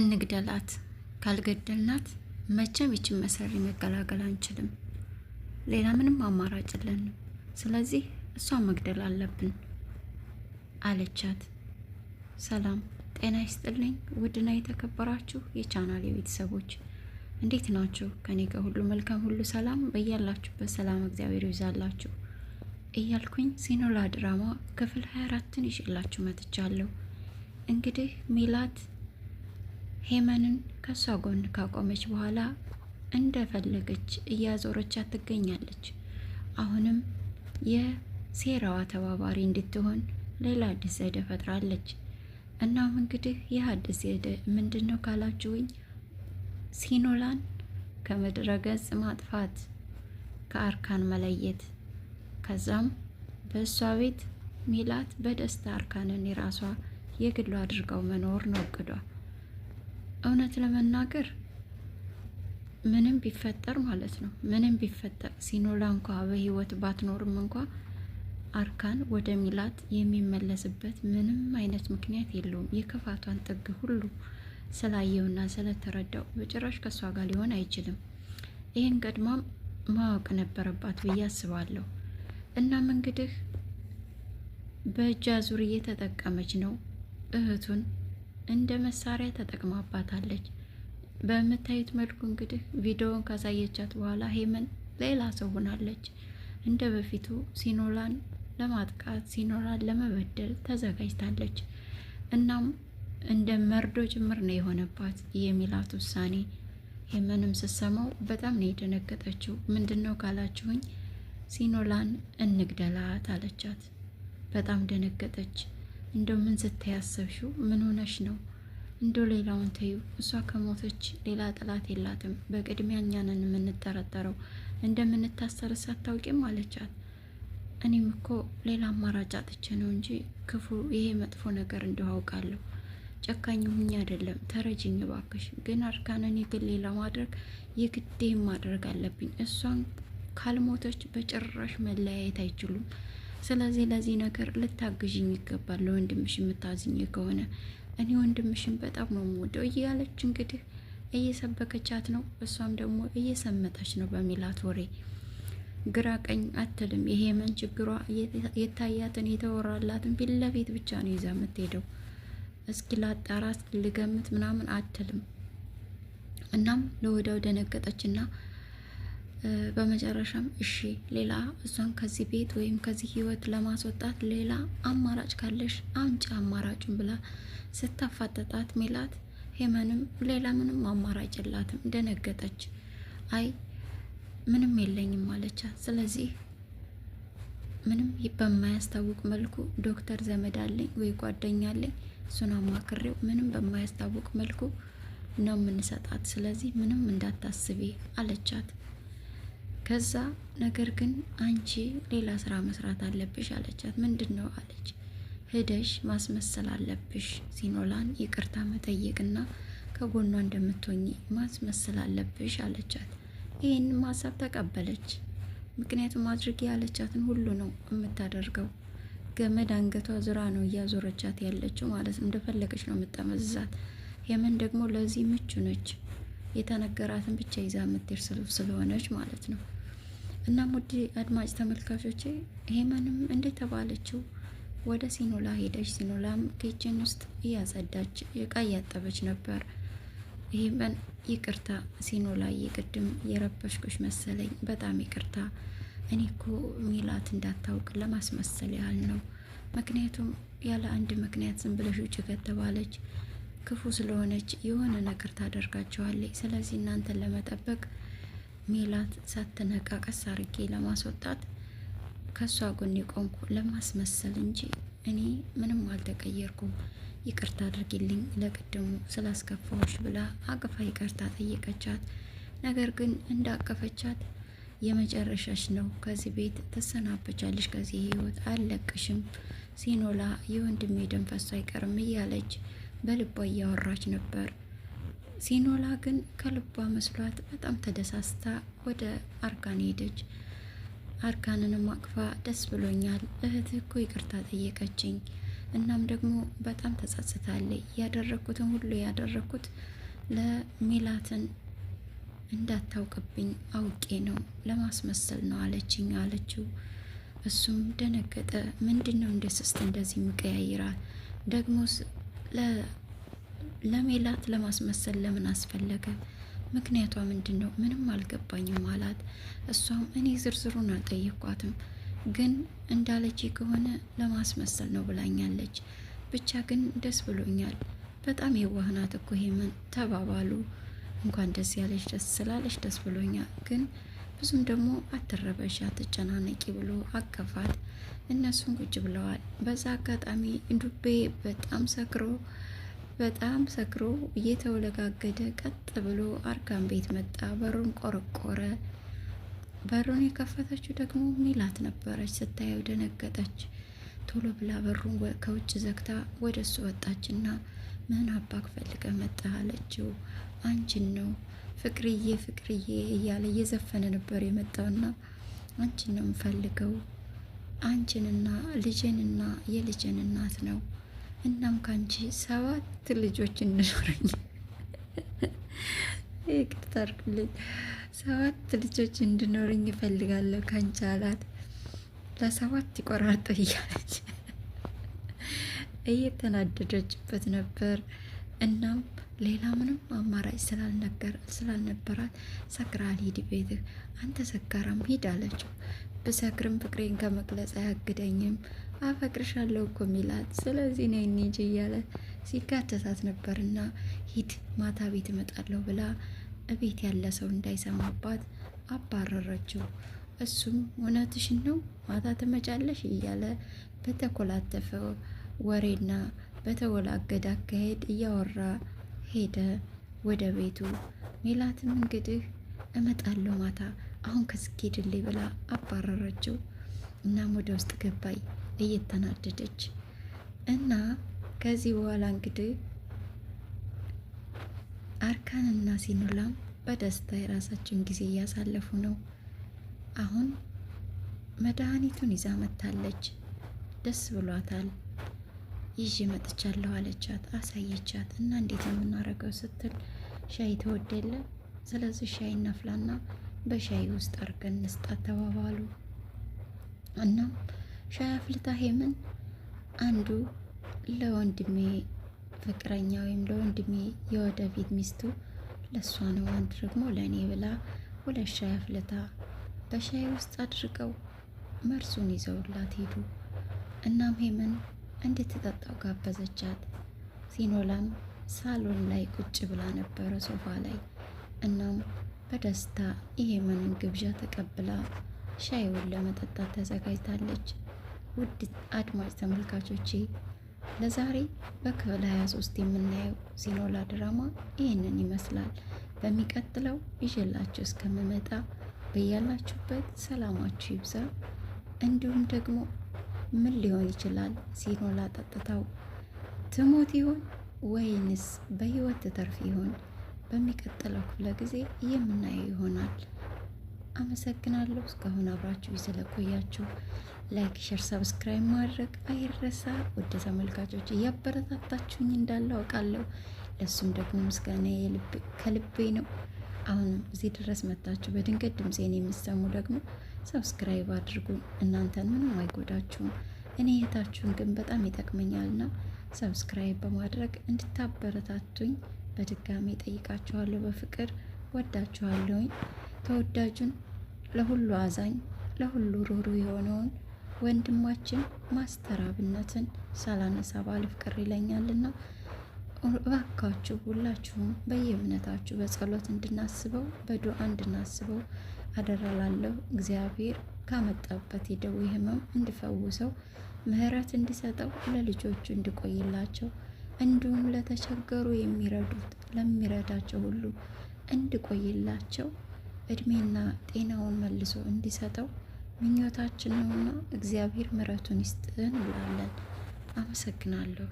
እንግደላት። ካልገደልናት መቼም ይችን መሰሪ መገላገል አንችልም። ሌላ ምንም አማራጭ የለንም። ስለዚህ እሷን መግደል አለብን አለቻት። ሰላም ጤና ይስጥልኝ። ውድና የተከበራችሁ የቻናል የቤተሰቦች እንዴት ናችሁ? ከኔ ጋር ሁሉ መልካም፣ ሁሉ ሰላም። በያላችሁበት ሰላም እግዚአብሔር ይብዛላችሁ እያልኩኝ ሲኖላ ድራማ ክፍል 24ን ይዤላችሁ መጥቻለሁ። እንግዲህ ሜላት ሄመንን ከሷ ጎን ካቆመች በኋላ እንደፈለገች እያዞረቻት ትገኛለች። አሁንም የሴራዋ ተባባሪ እንድትሆን ሌላ አዲስ ዘዴ ፈጥራለች። እናም እንግዲህ ይህ አዲስ ዘዴ ምንድን ነው ካላችሁኝ፣ ሲኖላን ከምድረ ገጽ ማጥፋት፣ ከአርካን መለየት፣ ከዛም በእሷ ቤት ሜላት በደስታ አርካንን የራሷ የግሉ አድርገው መኖር ነው እቅዷ። እውነት ለመናገር ምንም ቢፈጠር ማለት ነው ምንም ቢፈጠር ሲኖላ እንኳ በህይወት ባትኖርም እንኳ አርካን ወደ ሜላት የሚመለስበት ምንም አይነት ምክንያት የለውም። የክፋቷን ጥግ ሁሉ ስላየውና ስለተረዳው በጭራሽ ከሷ ጋር ሊሆን አይችልም። ይህን ቀድማም ማወቅ ነበረባት ብዬ አስባለሁ። እናም እንግዲህ በእጅ አዙር እየተጠቀመች ነው። እህቱን እንደ መሳሪያ ተጠቅማባታለች። በምታዩት መልኩ እንግዲህ ቪዲዮውን ካሳየቻት በኋላ ሄመን ሌላ ሰው ሆናለች። እንደ በፊቱ ሲኖላን ለማጥቃት፣ ሲኖላን ለመበደል ተዘጋጅታለች። እናም እንደ መርዶ ጭምር ነው የሆነባት የሜላት ውሳኔ። ሄመንም ስትሰማው በጣም ነው የደነገጠችው። ምንድን ነው ካላችሁኝ፣ ሲኖላን እንግደላት አለቻት። በጣም ደነገጠች። እንደው ምን ስታያሰብሽው? ምን ሆነሽ ነው? እንደው ሌላውን ተዩ፣ እሷ ከሞተች ሌላ ጥላት የላትም። በቅድሚያ እኛንን የምንጠረጠረው፣ እንደምንታሰር ሳታውቂም አለቻት። እኔም እኮ ሌላ አማራጭ አጥቼ ነው እንጂ ክፉ ይሄ መጥፎ ነገር እንደው አውቃለሁ። ጨካኝ ሁኝ አይደለም፣ ተረጅኝ ባክሽ። ግን አርካንን የግሌ ለማድረግ የግዴም ማድረግ አለብኝ። እሷን ካልሞተች በጭራሽ መለያየት አይችሉም። ስለዚህ ለዚህ ነገር ልታግዥኝ ይገባል። ለወንድምሽ የምታዝኝ ከሆነ እኔ ወንድምሽን በጣም ነው የምወደው እያለች እንግዲህ እየሰበከቻት ነው። እሷም ደግሞ እየሰመተች ነው በሜላት ወሬ። ግራ ቀኝ አትልም። የሄመን ችግሯ የታያትን የተወራላትን ፊት ለፊት ብቻ ነው ይዛ የምትሄደው። እስኪ ላጣራ ልገምት ምናምን አትልም። እናም ለወዲያው ደነገጠችና በመጨረሻም እሺ ሌላ እሷን ከዚህ ቤት ወይም ከዚህ ህይወት ለማስወጣት ሌላ አማራጭ ካለሽ አንቺ አማራጩን ብላ ስታፋጠጣት ሜላት ሄመንም ሌላ ምንም አማራጭ የላትም። ደነገጠች። አይ ምንም የለኝም አለቻት። ስለዚህ ምንም በማያስታውቅ መልኩ ዶክተር ዘመድ አለኝ ወይ ጓደኛ አለኝ፣ እሱን አማክሬው ምንም በማያስታውቅ መልኩ ነው የምንሰጣት። ስለዚህ ምንም እንዳታስቢ አለቻት። ከዛ ነገር ግን አንቺ ሌላ ስራ መስራት አለብሽ አለቻት። ምንድን ነው አለች። ሂደሽ ማስመሰል አለብሽ፣ ሲኖላን ይቅርታ መጠየቅና ከጎኗ እንደምትሆኚ ማስመሰል አለብሽ አለቻት። ይህን ሀሳብ ተቀበለች። ምክንያቱም አድርጊ ያለቻትን ሁሉ ነው የምታደርገው። ገመድ አንገቷ ዙራ ነው እያዞረቻት ያለችው ማለት ነው። እንደፈለገች ነው የምጠመዝዛት። ሄመን ደግሞ ለዚህ ምቹ ነች። የተነገራትን ብቻ ይዛ የምትሄድ ስለሆነች ማለት ነው። እናም ውድ አድማጭ ተመልካቾቼ ሄመንም እንደተባለችው ወደ ሲኖላ ሄደች። ሲኖላም ኪችን ውስጥ እያጸዳች እቃ እያጠበች ነበር። ሄመን ይቅርታ ሲኖላ፣ ቅድም የረበሽኩሽ መሰለኝ፣ በጣም ይቅርታ። እኔ እኮ ሜላት እንዳታውቅ ለማስመሰል ያህል ነው። ምክንያቱም ያለ አንድ ምክንያት ዝም ብለሽ ውጭ ከተባለች ክፉ ስለሆነች የሆነ ነገር ታደርጋቸዋለች። ስለዚህ እናንተን ለመጠበቅ ሜላት ሳትነቃ ቀስ አርጌ ለማስወጣት ከሷ ጎን የቆምኩ ለማስመሰል እንጂ እኔ ምንም አልተቀየርኩም። ይቅርታ አድርጊልኝ ለቅድሙ ስላስከፋዎች ብላ አቅፋ ይቅርታ ጠየቀቻት። ነገር ግን እንዳቀፈቻት የመጨረሻሽ ነው፣ ከዚህ ቤት ትሰናበቻለሽ፣ ከዚህ ህይወት አልለቅሽም፣ ሲኖላ የወንድሜ ደም ፈሶ አይቀርም እያለች በልቧ እያወራች ነበር። ሲኖላ ግን ከልቧ መስሏት በጣም ተደሳስታ ወደ አርካን ሄደች። አርካንንም አቅፋ ደስ ብሎኛል፣ እህት እኮ ይቅርታ ጠየቀችኝ፣ እናም ደግሞ በጣም ተጸጽታለች። ያደረኩትን ሁሉ ያደረኩት ለሜላትን እንዳታውቅብኝ አውቄ ነው፣ ለማስመሰል ነው አለችኝ አለችው። እሱም ደነገጠ። ምንድን ነው እንደ ስስት እንደዚህ የሚቀያይራል? ደግሞስ ለሜላት ለማስመሰል ለምን አስፈለገ? ምክንያቷ ምንድን ነው? ምንም አልገባኝም አላት። እሷም እኔ ዝርዝሩን አልጠየኳትም፣ ግን እንዳለች ከሆነ ለማስመሰል ነው ብላኛለች። ብቻ ግን ደስ ብሎኛል። በጣም የዋህናት እኮ ሄመን ተባባሉ። እንኳን ደስ ያለች፣ ደስ ስላለች ደስ ብሎኛል። ግን ብዙም ደግሞ አትረበሽ፣ አትጨናነቂ ብሎ አቀፋት። እነሱም ቁጭ ብለዋል። በዛ አጋጣሚ ዱቤ በጣም ሰክሮ እየተወለጋገደ ቀጥ ብሎ አርካን ቤት መጣ። በሩን ቆረቆረ። በሩን የከፈተችው ደግሞ ሜላት ነበረች። ስታየው ደነገጠች። ቶሎ ብላ በሩን ከውጭ ዘግታ ወደ እሱ ወጣችና ምን አባክ ፈልገ መጣ አለችው። አንቺን ነው ፍቅርዬ ፍቅርዬ እያለ እየዘፈነ ነበር የመጣውና አንቺን ነው የምፈልገው፣ አንቺንና ልጄንና የልጄን እናት ነው። እናም ካንቺ 7 ልጆች እንኖረኝ ይቅርታ አድርጉልኝ፣ 7 ልጆች እንድኖረኝ እፈልጋለሁ ካንቺ አላት። ለ7 ይቆራርጥ እያለች እየተናደደችበት ነበር። እናም ሌላ ምንም አማራጭ ስላልነበራት ሰክራል፣ ሂድ ቤትህ አንተ ሰካራም ሂድ አለችው። ብሰክርም ፍቅሬን ከመግለጽ አያግደኝም፣ አፈቅርሻለሁ እኮ ሚላት፣ ስለዚህ ነይ እንሂድ እያለ ሲጋተታት ነበርና ሂድ ማታ ቤት እመጣለሁ ብላ እቤት ያለ ሰው እንዳይሰማባት አባረረችው። እሱም እውነትሽን ነው ማታ ትመጫለሽ እያለ በተኮላተፈ ወሬና በተወላገደ አካሄድ እያወራ ሄደ ወደ ቤቱ። ሜላትም እንግዲህ እመጣለሁ ማታ አሁን ከስኬድልኝ ብላ አባረረችው። እናም ወደ ውስጥ ገባይ እየተናደደች እና ከዚህ በኋላ እንግዲህ አርካንና ሲኖላም በደስታ የራሳቸውን ጊዜ እያሳለፉ ነው። አሁን መድኃኒቱን ይዛ መታለች። ደስ ብሏታል። ይዤ መጥቻለሁ አለቻት። አሳየቻት እና እንዴት ነው የምናደርገው ስትል ሻይ ተወድ የለ ስለዚህ ሻይ እናፍላና በሻይ ውስጥ አርገን እንስጣት ተባባሉ። እናም ሻይ አፍልታ ሄምን አንዱ ለወንድሜ ፍቅረኛ ወይም ለወንድሜ የወደፊት ሚስቱ ለሷ ነው፣ አንዱ ደግሞ ለእኔ ብላ 2 ሻይ አፍልታ በሻይ ውስጥ አድርገው መርሱን ይዘውላት ሄዱ። እናም ሄምን እንድትጠጣው ጋበዘቻት። ሲኖላም ሳሎን ላይ ቁጭ ብላ ነበረ ሶፋ ላይ። እናም በደስታ የሄመንን ግብዣ ተቀብላ ሻይውን ለመጠጣት ተዘጋጅታለች። ውድ አድማጭ ተመልካቾቼ ለዛሬ በክፍል 23 የምናየው ሲኖላ ድራማ ይህንን ይመስላል። በሚቀጥለው ይዤላችሁ እስከምመጣ በያላችሁበት ሰላማችሁ ይብዛ። እንዲሁም ደግሞ ምን ሊሆን ይችላል? ሲኖላ ጠጥታው ትሞት ይሆን ወይንስ በህይወት ትተርፍ ይሆን? በሚቀጥለው ክፍለ ጊዜ የምናየው ይሆናል። አመሰግናለሁ እስካሁን አብራችሁ ስለቆያችሁ። ላይክ፣ ሼር፣ ሰብስክራይብ ማድረግ አይረሳ። ወደ ተመልካቾች እያበረታታችሁኝ እንዳለ አውቃለሁ። ለሱም ደግሞ ምስጋና ከልቤ ነው። አሁንም እዚህ ድረስ መጣችሁ በድንገት ድምፄን የሚሰሙ ደግሞ ሰብስክራይብ አድርጉ። እናንተን ምንም አይጎዳችሁም፣ እኔ እህታችሁን ግን በጣም ይጠቅመኛልና ሰብስክራይብ በማድረግ እንድታበረታቱኝ በድጋሚ ጠይቃችኋለሁ። በፍቅር ወዳችኋለሁኝ። ተወዳጁን ለሁሉ አዛኝ ለሁሉ ሩሩ የሆነውን ወንድማችን ማስተር አብነትን ሳላነሳ ባልፍ ቅር ይለኛልና እባካችሁ ሁላችሁም በየእምነታችሁ በጸሎት እንድናስበው በዱዓ እንድናስበው አደራላለሁ። እግዚአብሔር ካመጣበት የደዌ ህመም እንዲፈውሰው ምህረት እንዲሰጠው ለልጆቹ እንዲቆይላቸው እንዲሁም ለተቸገሩ ለሚረዳቸው ሁሉ እንዲቆይላቸው እድሜና ጤናውን መልሶ እንዲሰጠው ምኞታችን ነውና እግዚአብሔር ምህረቱን ይስጥን እንላለን። አመሰግናለሁ።